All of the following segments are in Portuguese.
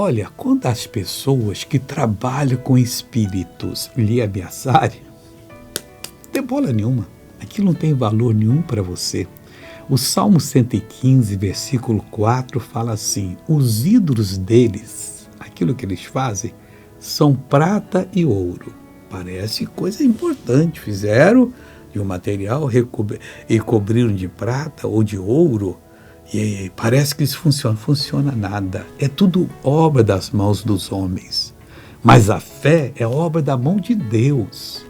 Olha, quando as pessoas que trabalham com espíritos lhe ameaçarem, não tem bola nenhuma. Aquilo não tem valor nenhum para você. O Salmo 115, versículo 4, fala assim: os ídolos deles, aquilo que eles fazem, são prata e ouro. Parece coisa importante. Fizeram de um material e cobriram de prata ou de ouro. E parece que isso funciona. Funciona nada. É tudo obra das mãos dos homens. Mas a fé é obra da mão de Deus.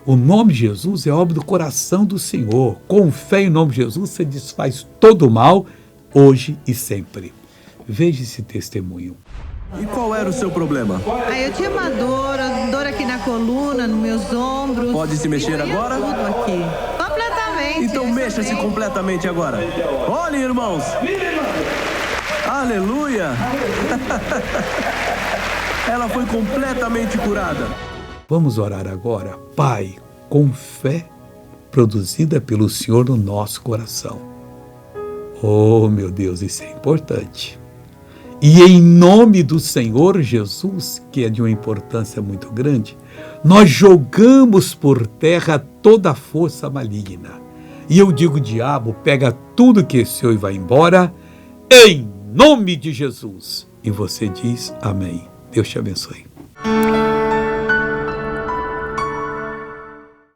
O nome de Jesus é obra do coração do Senhor. Com fé em nome de Jesus, você desfaz todo o mal, hoje e sempre. Veja esse testemunho. E qual era o seu problema? Eu tinha uma dor aqui na coluna, nos meus ombros. Pode se mexer agora? Tudo aqui. Completamente. Então mexa-se completamente agora. Olhem, irmãos. Aleluia. Ela foi completamente curada. Vamos orar agora. Pai, com fé produzida pelo Senhor no nosso coração. Oh, meu Deus, isso é importante. E em nome do Senhor Jesus, que é de uma importância muito grande, nós jogamos por terra toda a força maligna. E eu digo, diabo, pega tudo que é seu e vai embora, em nome de Jesus. E você diz amém. Deus te abençoe.